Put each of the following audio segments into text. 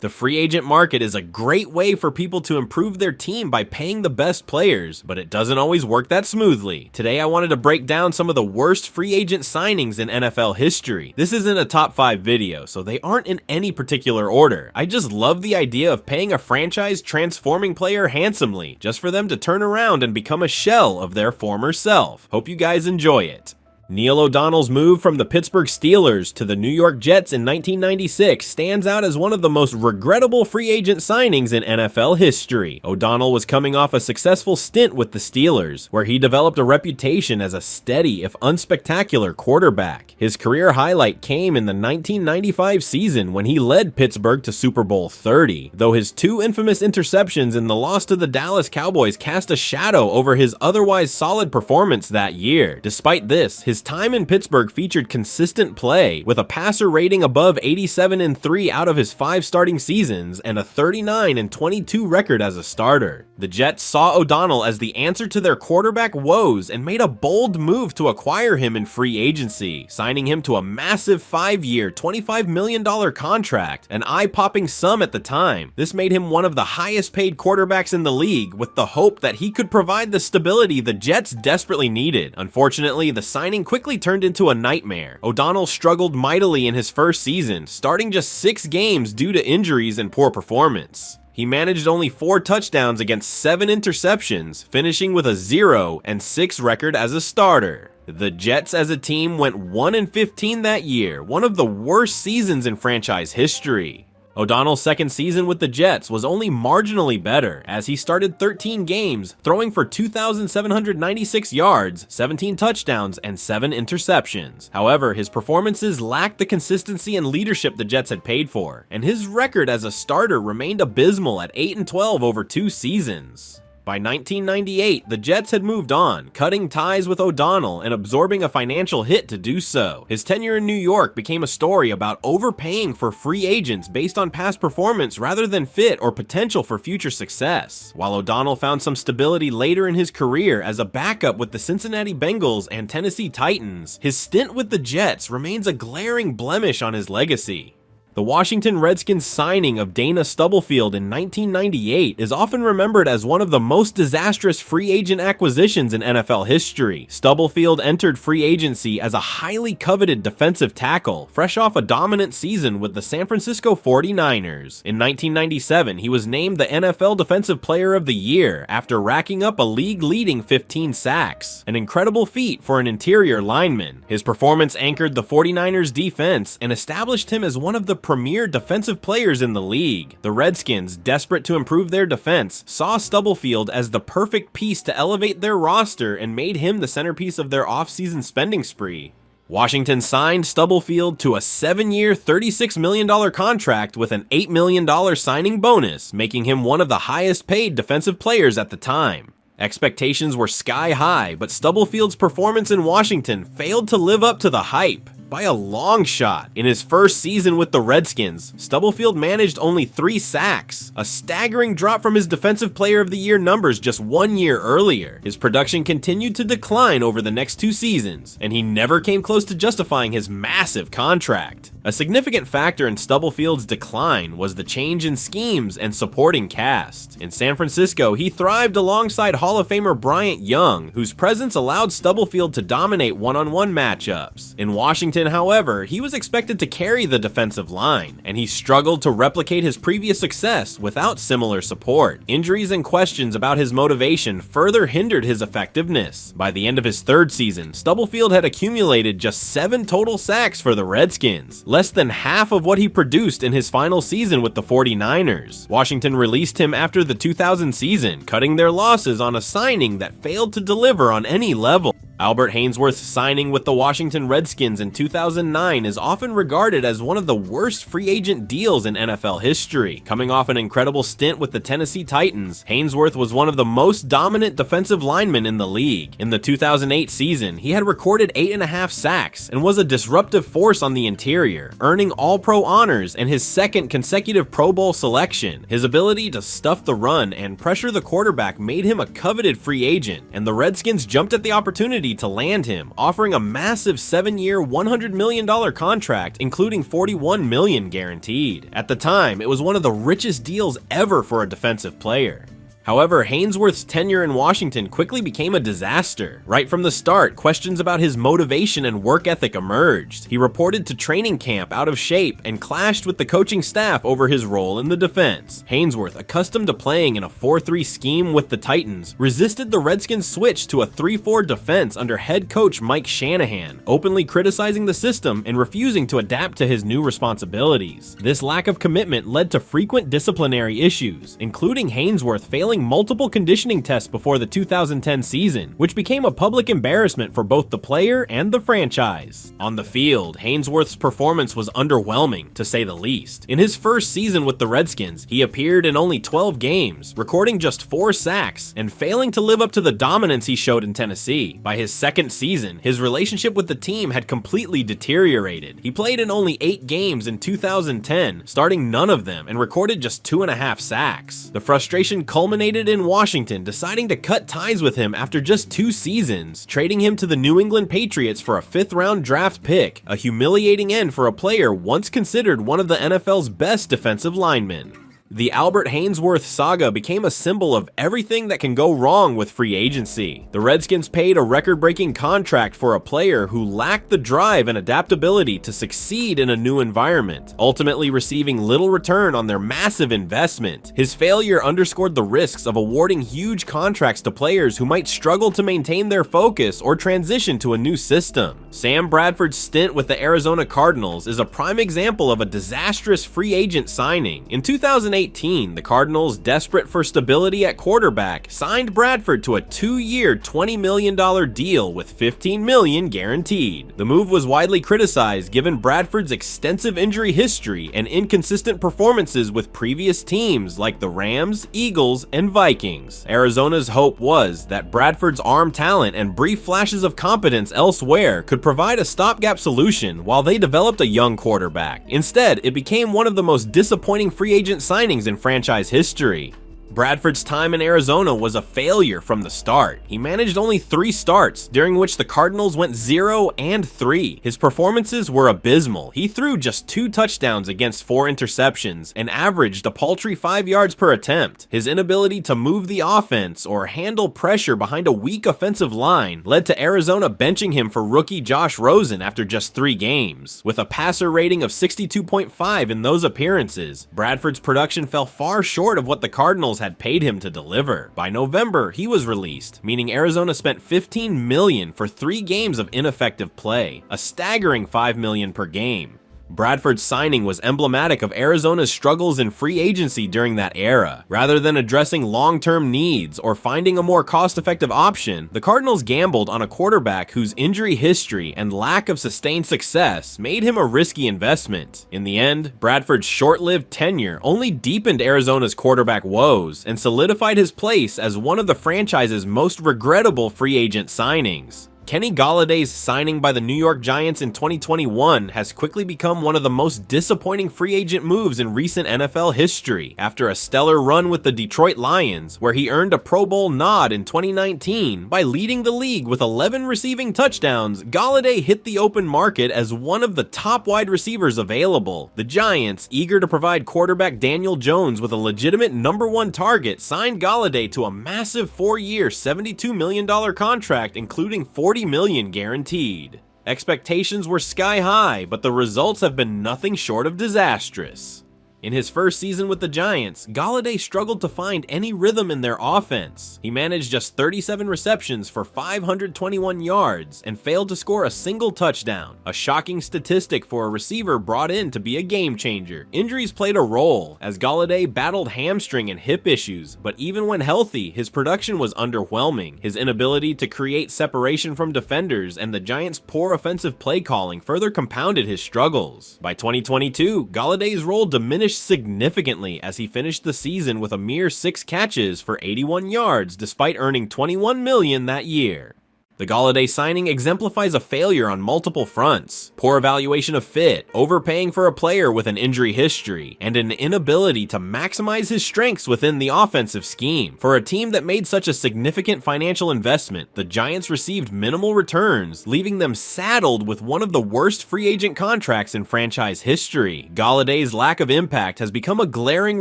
The free agent market is a great way for people to improve their team by paying the best players, but it doesn't always work that smoothly. Today I wanted to break down some of the worst free agent signings in NFL history. This isn't a top 5 video, so they aren't in any particular order. I just love the idea of paying a franchise transforming player handsomely, just for them to turn around and become a shell of their former self. Hope you guys enjoy it. Neil O'Donnell's move from the Pittsburgh Steelers to the New York Jets in 1996 stands out as one of the most regrettable free agent signings in NFL history. O'Donnell was coming off a successful stint with the Steelers, where he developed a reputation as a steady, if unspectacular, quarterback. His career highlight came in the 1995 season when he led Pittsburgh to Super Bowl 30, though his 2 infamous interceptions in the loss to the Dallas Cowboys cast a shadow over his otherwise solid performance that year. Despite this, his time in Pittsburgh featured consistent play, with a passer rating above 87-3 out of his 5 starting seasons and a 39-22 record as a starter. The Jets saw O'Donnell as the answer to their quarterback woes and made a bold move to acquire him in free agency, signing him to a massive 5-year, $25 million contract, an eye-popping sum at the time. This made him one of the highest-paid quarterbacks in the league, with the hope that he could provide the stability the Jets desperately needed. Unfortunately, the signing quickly turned into a nightmare. O'Donnell struggled mightily in his first season, starting just 6 games due to injuries and poor performance. He managed only 4 touchdowns against 7 interceptions, finishing with a 0-6 record as a starter. The Jets as a team went 1-15 that year, one of the worst seasons in franchise history. O'Donnell's second season with the Jets was only marginally better, as he started 13 games, throwing for 2,796 yards, 17 touchdowns, and 7 interceptions. However, his performances lacked the consistency and leadership the Jets had paid for, and his record as a starter remained abysmal at 8-12 over 2 seasons. By 1998, the Jets had moved on, cutting ties with O'Donnell and absorbing a financial hit to do so. His tenure in New York became a story about overpaying for free agents based on past performance rather than fit or potential for future success. While O'Donnell found some stability later in his career as a backup with the Cincinnati Bengals and Tennessee Titans, his stint with the Jets remains a glaring blemish on his legacy. The Washington Redskins signing of Dana Stubblefield in 1998 is often remembered as one of the most disastrous free agent acquisitions in NFL history. Stubblefield entered free agency as a highly coveted defensive tackle, fresh off a dominant season with the San Francisco 49ers. In 1997, he was named the NFL Defensive Player of the Year after racking up a league-leading 15 sacks, an incredible feat for an interior lineman. His performance anchored the 49ers defense and established him as one of the premier defensive players in the league. The Redskins, desperate to improve their defense, saw Stubblefield as the perfect piece to elevate their roster and made him the centerpiece of their offseason spending spree. Washington signed Stubblefield to a 7-year, $36 million contract with an $8 million signing bonus, making him one of the highest paid defensive players at the time. Expectations were sky high, but Stubblefield's performance in Washington failed to live up to the hype by a long shot. In his first season with the Redskins, Stubblefield managed only 3 sacks, a staggering drop from his Defensive Player of the Year numbers just 1 year earlier. His production continued to decline over the next 2 seasons, and he never came close to justifying his massive contract. A significant factor in Stubblefield's decline was the change in schemes and supporting cast. In San Francisco, he thrived alongside Hall of Famer Bryant Young, whose presence allowed Stubblefield to dominate one-on-one matchups. In Washington, however, he was expected to carry the defensive line, and he struggled to replicate his previous success without similar support. Injuries and questions about his motivation further hindered his effectiveness. By the end of his 3rd season, Stubblefield had accumulated just 7 total sacks for the Redskins, less than half of what he produced in his final season with the 49ers. Washington released him after the 2000 season, cutting their losses on a signing that failed to deliver on any level. Albert Haynesworth's signing with the Washington Redskins in 2009 is often regarded as one of the worst free agent deals in NFL history. Coming off an incredible stint with the Tennessee Titans, Haynesworth was one of the most dominant defensive linemen in the league. In the 2008 season, he had recorded 8.5 sacks and was a disruptive force on the interior, earning All-Pro honors and his 2nd consecutive Pro Bowl selection. His ability to stuff the run and pressure the quarterback made him a coveted free agent, and the Redskins jumped at the opportunity opportunity to land him, offering a massive 7-year, $100 million contract, including $41 million guaranteed. At the time, it was one of the richest deals ever for a defensive player. However, Haynesworth's tenure in Washington quickly became a disaster. Right from the start, questions about his motivation and work ethic emerged. He reported to training camp out of shape and clashed with the coaching staff over his role in the defense. Haynesworth, accustomed to playing in a 4-3 scheme with the Titans, resisted the Redskins' switch to a 3-4 defense under head coach Mike Shanahan, openly criticizing the system and refusing to adapt to his new responsibilities. This lack of commitment led to frequent disciplinary issues, including Haynesworth failing multiple conditioning tests before the 2010 season, which became a public embarrassment for both the player and the franchise. On the field, Haynesworth's performance was underwhelming, to say the least. In his first season with the Redskins, he appeared in only 12 games, recording just 4 sacks, and failing to live up to the dominance he showed in Tennessee. By his second season, his relationship with the team had completely deteriorated. He played in only 8 games in 2010, starting none of them, and recorded just 2.5 sacks. The frustration culminated in Washington deciding to cut ties with him after just 2 seasons, trading him to the New England Patriots for a 5th-round draft pick, a humiliating end for a player once considered one of the NFL's best defensive linemen. The Albert Haynesworth saga became a symbol of everything that can go wrong with free agency. The Redskins paid a record-breaking contract for a player who lacked the drive and adaptability to succeed in a new environment, ultimately receiving little return on their massive investment. His failure underscored the risks of awarding huge contracts to players who might struggle to maintain their focus or transition to a new system. Sam Bradford's stint with the Arizona Cardinals is a prime example of a disastrous free agent signing. In 2018, the Cardinals, desperate for stability at quarterback, signed Bradford to a 2-year, $20 million deal with $15 million guaranteed. The move was widely criticized given Bradford's extensive injury history and inconsistent performances with previous teams like the Rams, Eagles, and Vikings. Arizona's hope was that Bradford's arm talent and brief flashes of competence elsewhere could provide a stopgap solution while they developed a young quarterback. Instead, it became one of the most disappointing free agent signings in franchise history. Bradford's time in Arizona was a failure from the start. He managed only 3 starts, during which the Cardinals went 0-3. His performances were abysmal. He threw just 2 touchdowns against 4 interceptions and averaged a paltry 5 yards per attempt. His inability to move the offense or handle pressure behind a weak offensive line led to Arizona benching him for rookie Josh Rosen after just 3 games. With a passer rating of 62.5 in those appearances, Bradford's production fell far short of what the Cardinals had paid him to deliver. By November, he was released, meaning Arizona spent $15 million for 3 games of ineffective play, a staggering $5 million per game. Bradford's signing was emblematic of Arizona's struggles in free agency during that era. Rather than addressing long-term needs or finding a more cost-effective option, the Cardinals gambled on a quarterback whose injury history and lack of sustained success made him a risky investment. In the end, Bradford's short-lived tenure only deepened Arizona's quarterback woes and solidified his place as one of the franchise's most regrettable free agent signings. Kenny Golladay's signing by the New York Giants in 2021 has quickly become one of the most disappointing free agent moves in recent NFL history. After a stellar run with the Detroit Lions, where he earned a Pro Bowl nod in 2019 by leading the league with 11 receiving touchdowns, Golladay hit the open market as one of the top wide receivers available. The Giants, eager to provide quarterback Daniel Jones with a legitimate #1 target, signed Golladay to a massive 4-year, $72 million contract, including $40 million guaranteed. Expectations were sky high, but the results have been nothing short of disastrous. In his first season with the Giants, Golladay struggled to find any rhythm in their offense. He managed just 37 receptions for 521 yards and failed to score a single touchdown, a shocking statistic for a receiver brought in to be a game changer. Injuries played a role, as Golladay battled hamstring and hip issues, but even when healthy, his production was underwhelming. His inability to create separation from defenders and the Giants' poor offensive play calling further compounded his struggles. By 2022, Galladay's role diminished significantly as he finished the season with a mere 6 catches for 81 yards despite earning $21 million that year. The Golladay signing exemplifies a failure on multiple fronts: poor evaluation of fit, overpaying for a player with an injury history, and an inability to maximize his strengths within the offensive scheme. For a team that made such a significant financial investment, the Giants received minimal returns, leaving them saddled with one of the worst free agent contracts in franchise history. Galladay's lack of impact has become a glaring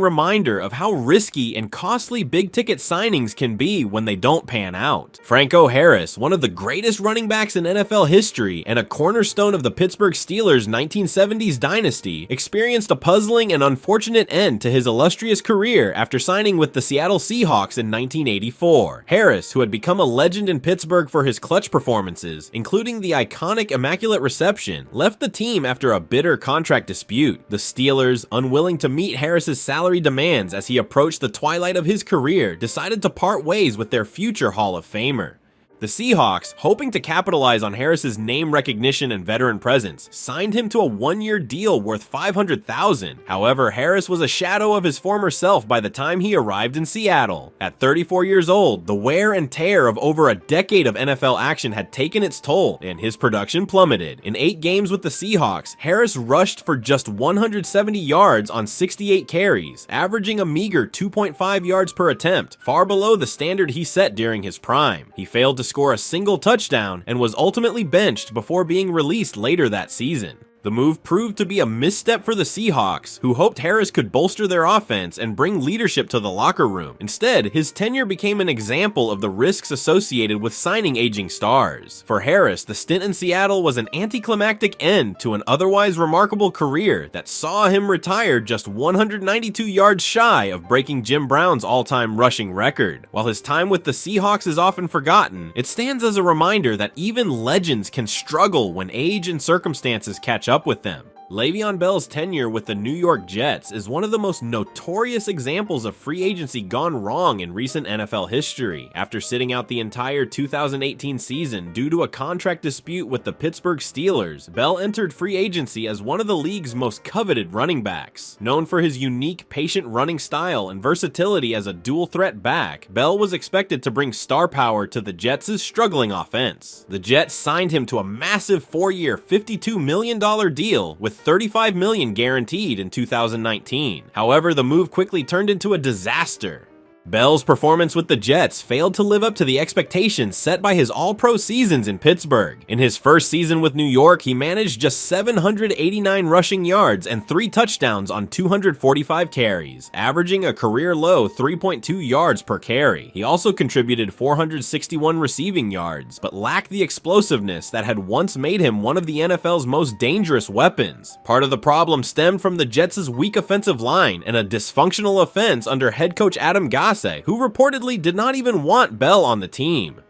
reminder of how risky and costly big-ticket signings can be when they don't pan out. Franco Harris, one of the greatest running backs in NFL history and a cornerstone of the Pittsburgh Steelers' 1970s dynasty, experienced a puzzling and unfortunate end to his illustrious career after signing with the Seattle Seahawks in 1984. Harris, who had become a legend in Pittsburgh for his clutch performances, including the iconic Immaculate Reception, left the team after a bitter contract dispute. The Steelers, unwilling to meet Harris's salary demands as he approached the twilight of his career, decided to part ways with their future Hall of Famer. The Seahawks, hoping to capitalize on Harris's name recognition and veteran presence, signed him to a one-year deal worth $500,000. However, Harris was a shadow of his former self by the time he arrived in Seattle. At 34 years old, the wear and tear of over a decade of NFL action had taken its toll, and his production plummeted. In 8 games with the Seahawks, Harris rushed for just 170 yards on 68 carries, averaging a meager 2.5 yards per attempt, far below the standard he set during his prime. He failed to score a single touchdown and was ultimately benched before being released later that season. The move proved to be a misstep for the Seahawks, who hoped Harris could bolster their offense and bring leadership to the locker room. Instead, his tenure became an example of the risks associated with signing aging stars. For Harris, the stint in Seattle was an anticlimactic end to an otherwise remarkable career that saw him retire just 192 yards shy of breaking Jim Brown's all-time rushing record. While his time with the Seahawks is often forgotten, it stands as a reminder that even legends can struggle when age and circumstances catch up with them. Le'Veon Bell's tenure with the New York Jets is one of the most notorious examples of free agency gone wrong in recent NFL history. After sitting out the entire 2018 season due to a contract dispute with the Pittsburgh Steelers, Bell entered free agency as one of the league's most coveted running backs. Known for his unique, patient running style and versatility as a dual-threat back, Bell was expected to bring star power to the Jets' struggling offense. The Jets signed him to a massive 4-year, $52 million deal with $35 million guaranteed in 2019. However, the move quickly turned into a disaster. Bell's performance with the Jets failed to live up to the expectations set by his all-pro seasons in Pittsburgh. In his first season with New York, he managed just 789 rushing yards and 3 touchdowns on 245 carries, averaging a career-low 3.2 yards per carry. He also contributed 461 receiving yards, but lacked the explosiveness that had once made him one of the NFL's most dangerous weapons. Part of the problem stemmed from the Jets' weak offensive line and a dysfunctional offense under head coach Adam Golladay, who reportedly did not even want Bell on the team.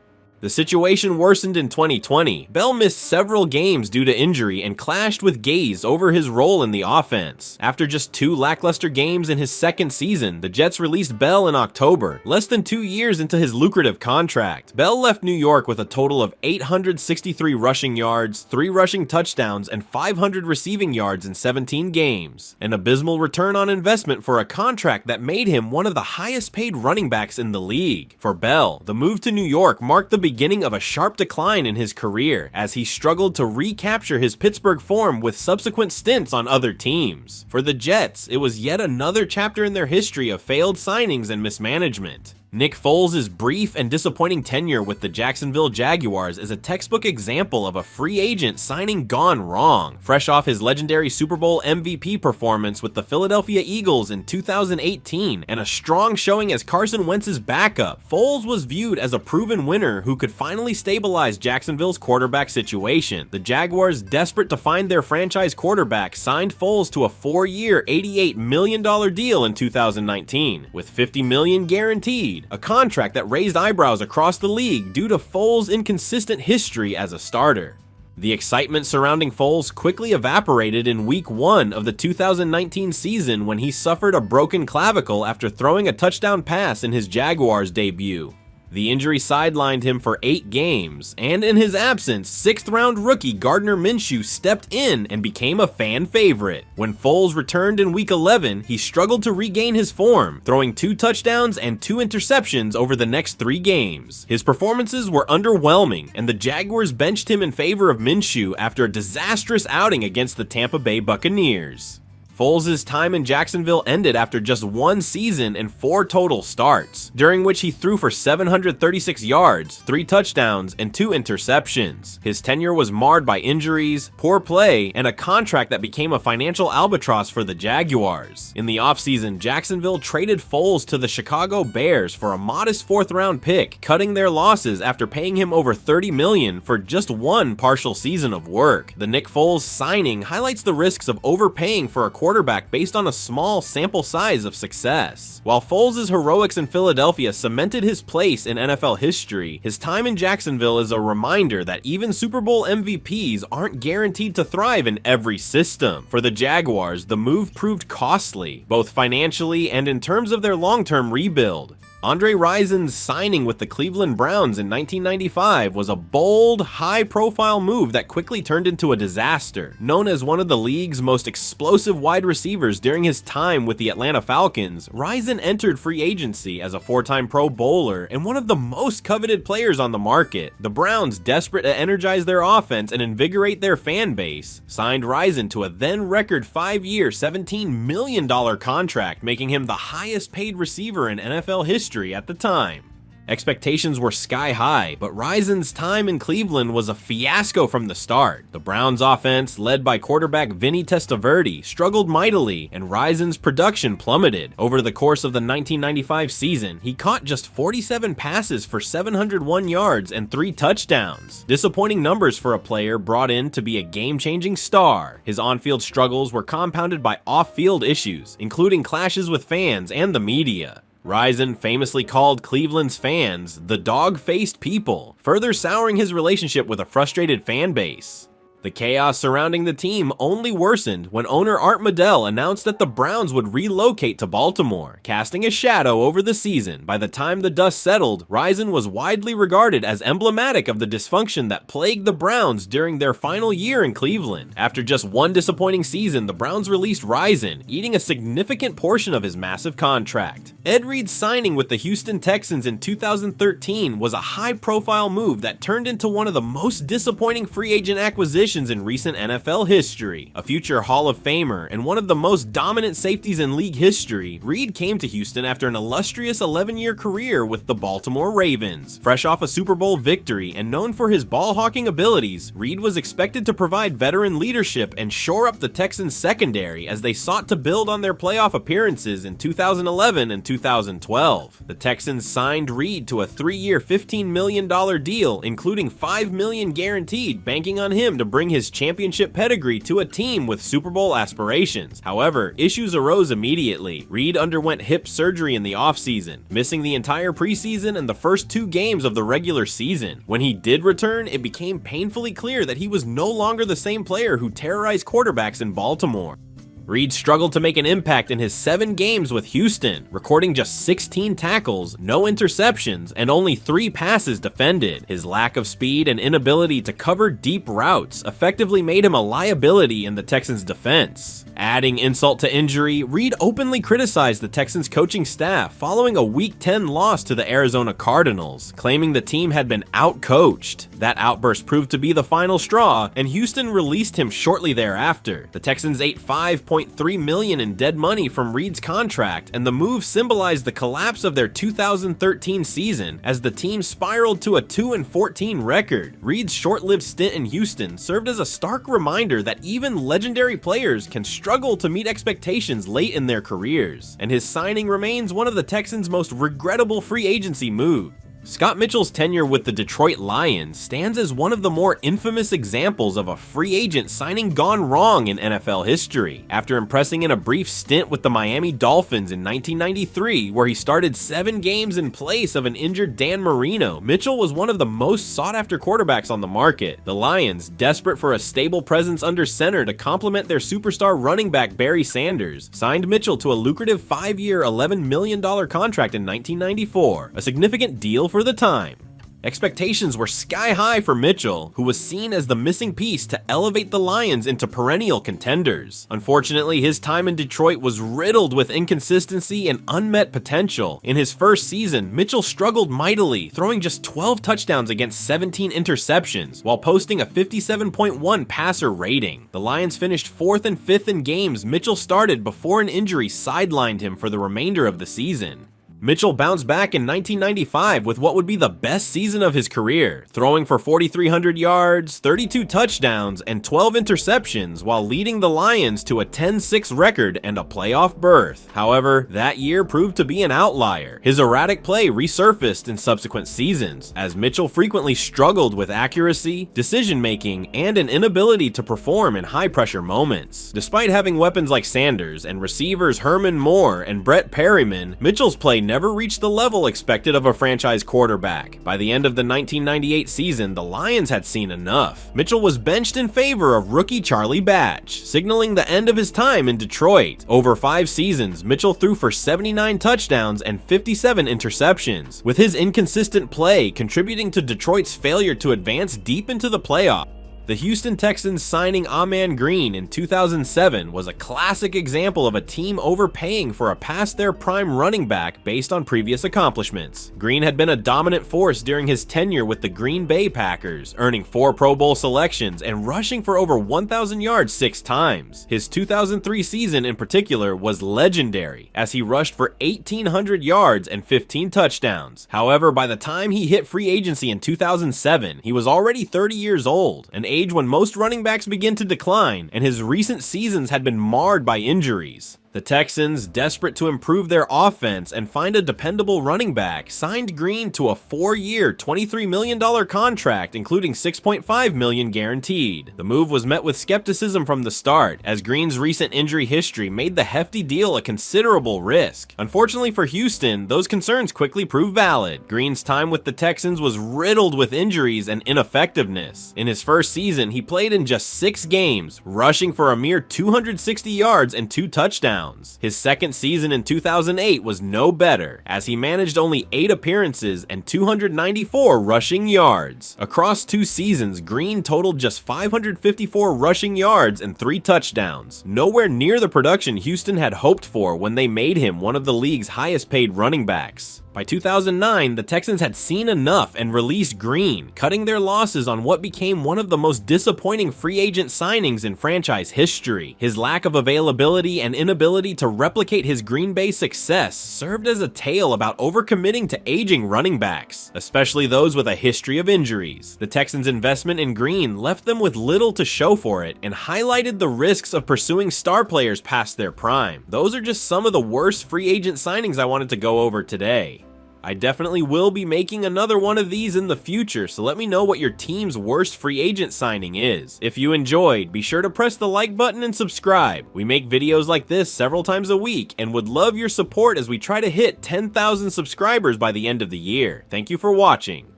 The situation worsened in 2020. Bell missed several games due to injury and clashed with Gaze over his role in the offense. After just 2 lackluster games in his second season, the Jets released Bell in October, less than 2 years into his lucrative contract. Bell left New York with a total of 863 rushing yards, 3 rushing touchdowns, and 500 receiving yards in 17 games. An abysmal return on investment for a contract that made him one of the highest paid running backs in the league. For Bell, the move to New York marked the beginning of a sharp decline in his career as he struggled to recapture his Pittsburgh form with subsequent stints on other teams. For the Jets, it was yet another chapter in their history of failed signings and mismanagement. Nick Foles' brief and disappointing tenure with the Jacksonville Jaguars is a textbook example of a free agent signing gone wrong. Fresh off his legendary Super Bowl MVP performance with the Philadelphia Eagles in 2018 and a strong showing as Carson Wentz's backup, Foles was viewed as a proven winner who could finally stabilize Jacksonville's quarterback situation. The Jaguars, desperate to find their franchise quarterback, signed Foles to a 4-year, $88 million deal in 2019, with $50 million guaranteed. A contract that raised eyebrows across the league due to Foles' inconsistent history as a starter. The excitement surrounding Foles quickly evaporated in Week 1 of the 2019 season when he suffered a broken clavicle after throwing a touchdown pass in his Jaguars debut. The injury sidelined him for 8 games, and in his absence, 6th-round rookie Gardner Minshew stepped in and became a fan favorite. When Foles returned in Week 11, he struggled to regain his form, throwing 2 touchdowns and 2 interceptions over the next 3 games. His performances were underwhelming, and the Jaguars benched him in favor of Minshew after a disastrous outing against the Tampa Bay Buccaneers. Foles' time in Jacksonville ended after just 1 season and 4 total starts, during which he threw for 736 yards, 3 touchdowns, and 2 interceptions. His tenure was marred by injuries, poor play, and a contract that became a financial albatross for the Jaguars. In the offseason, Jacksonville traded Foles to the Chicago Bears for a modest 4th-round pick, cutting their losses after paying him over $30 million for just 1 partial season of work. The Nick Foles signing highlights the risks of overpaying for a quarterback based on a small sample size of success. While Foles' heroics in Philadelphia cemented his place in NFL history, his time in Jacksonville is a reminder that even Super Bowl MVPs aren't guaranteed to thrive in every system. For the Jaguars, the move proved costly, both financially and in terms of their long-term rebuild. Andre Rison's signing with the Cleveland Browns in 1995 was a bold, high-profile move that quickly turned into a disaster. Known as one of the league's most explosive wide receivers during his time with the Atlanta Falcons, Rison entered free agency as a 4-time Pro Bowler and one of the most coveted players on the market. The Browns, desperate to energize their offense and invigorate their fan base, signed Rison to a then-record 5-year, $17 million contract, making him the highest-paid receiver in NFL history at the time. Expectations were sky high, but Rison's time in Cleveland was a fiasco from the start. The Browns' offense, led by quarterback Vinny Testaverde, struggled mightily, and Rison's production plummeted. Over the course of the 1995 season, he caught just 47 passes for 701 yards and 3 touchdowns. Disappointing numbers for a player brought in to be a game-changing star. His on-field struggles were compounded by off-field issues, including clashes with fans and the media. Rison famously called Cleveland's fans the dog-faced people, further souring his relationship with a frustrated fan base. The chaos surrounding the team only worsened when owner Art Modell announced that the Browns would relocate to Baltimore, casting a shadow over the season. By the time the dust settled, Rison was widely regarded as emblematic of the dysfunction that plagued the Browns during their final year in Cleveland. After just 1 disappointing season, the Browns released Rison, eating a significant portion of his massive contract. Ed Reed's signing with the Houston Texans in 2013 was a high-profile move that turned into one of the most disappointing free agent acquisitions in recent NFL history. A future Hall of Famer and one of the most dominant safeties in league history, Reed came to Houston after an illustrious 11-year career with the Baltimore Ravens. Fresh off a Super Bowl victory and known for his ball-hawking abilities, Reed was expected to provide veteran leadership and shore up the Texans' secondary as they sought to build on their playoff appearances in 2011 and 2012. The Texans signed Reed to a 3-year, $15 million deal, including $5 million guaranteed, banking on him to bring his championship pedigree to a team with Super Bowl aspirations. However, issues arose immediately. Reed underwent hip surgery in the offseason, missing the entire preseason and the first 2 games of the regular season. When he did return, it became painfully clear that he was no longer the same player who terrorized quarterbacks in Baltimore. Reed struggled to make an impact in his 7 games with Houston, recording just 16 tackles, no interceptions, and only 3 passes defended. His lack of speed and inability to cover deep routes effectively made him a liability in the Texans' defense. Adding insult to injury, Reed openly criticized the Texans' coaching staff following a Week 10 loss to the Arizona Cardinals, claiming the team had been outcoached. That outburst proved to be the final straw, and Houston released him shortly thereafter. The Texans ate $5.3 million in dead money from Reed's contract, and the move symbolized the collapse of their 2013 season as the team spiraled to a 2-14 record. Reed's short-lived stint in Houston served as a stark reminder that even legendary players can struggle to meet expectations late in their careers, and his signing remains one of the Texans' most regrettable free agency moves. Scott Mitchell's tenure with the Detroit Lions stands as one of the more infamous examples of a free agent signing gone wrong in NFL history. After impressing in a brief stint with the Miami Dolphins in 1993, where he started 7 games in place of an injured Dan Marino, Mitchell was one of the most sought-after quarterbacks on the market. The Lions, desperate for a stable presence under center to complement their superstar running back Barry Sanders, signed Mitchell to a lucrative 5-year, $11 million contract in 1994, a significant deal for for the time. Expectations were sky high for Mitchell, who was seen as the missing piece to elevate the Lions into perennial contenders. Unfortunately, his time in Detroit was riddled with inconsistency and unmet potential. In his first season, Mitchell struggled mightily, throwing just 12 touchdowns against 17 interceptions, while posting a 57.1 passer rating. The Lions finished 4th and 5th in games Mitchell started before an injury sidelined him for the remainder of the season. Mitchell bounced back in 1995 with what would be the best season of his career, throwing for 4,300 yards, 32 touchdowns, and 12 interceptions while leading the Lions to a 10-6 record and a playoff berth. However, that year proved to be an outlier. His erratic play resurfaced in subsequent seasons, as Mitchell frequently struggled with accuracy, decision-making, and an inability to perform in high-pressure moments. Despite having weapons like Sanders and receivers Herman Moore and Brett Perryman, Mitchell's play never reached the level expected of a franchise quarterback. By the end of the 1998 season, the Lions had seen enough. Mitchell was benched in favor of rookie Charlie Batch, signaling the end of his time in Detroit. Over 5 seasons, Mitchell threw for 79 touchdowns and 57 interceptions, with his inconsistent play contributing to Detroit's failure to advance deep into the playoffs. The Houston Texans signing Ahman Green in 2007 was a classic example of a team overpaying for a past their prime running back based on previous accomplishments. Green had been a dominant force during his tenure with the Green Bay Packers, earning 4 Pro Bowl selections and rushing for over 1,000 yards 6 times. His 2003 season in particular was legendary, as he rushed for 1,800 yards and 15 touchdowns. However, by the time he hit free agency in 2007, he was already 30 years old, an age when most running backs begin to decline, and his recent seasons had been marred by injuries. The Texans, desperate to improve their offense and find a dependable running back, signed Green to a 4-year, $23 million contract, including $6.5 million guaranteed. The move was met with skepticism from the start, as Green's recent injury history made the hefty deal a considerable risk. Unfortunately for Houston, those concerns quickly proved valid. Green's time with the Texans was riddled with injuries and ineffectiveness. In his first season, he played in just 6 games, rushing for a mere 260 yards and 2 touchdowns. His second season in 2008 was no better, as he managed only 8 appearances and 294 rushing yards. Across 2 seasons, Green totaled just 554 rushing yards and 3 touchdowns, nowhere near the production Houston had hoped for when they made him one of the league's highest paid running backs. By 2009, the Texans had seen enough and released Green, cutting their losses on what became one of the most disappointing free agent signings in franchise history. His lack of availability and inability to replicate his Green Bay success served as a tale about overcommitting to aging running backs, especially those with a history of injuries. The Texans' investment in Green left them with little to show for it and highlighted the risks of pursuing star players past their prime. Those are just some of the worst free agent signings I wanted to go over today. I definitely will be making another one of these in the future, so let me know what your team's worst free agent signing is. If you enjoyed, be sure to press the like button and subscribe. We make videos like this several times a week and would love your support as we try to hit 10,000 subscribers by the end of the year. Thank you for watching.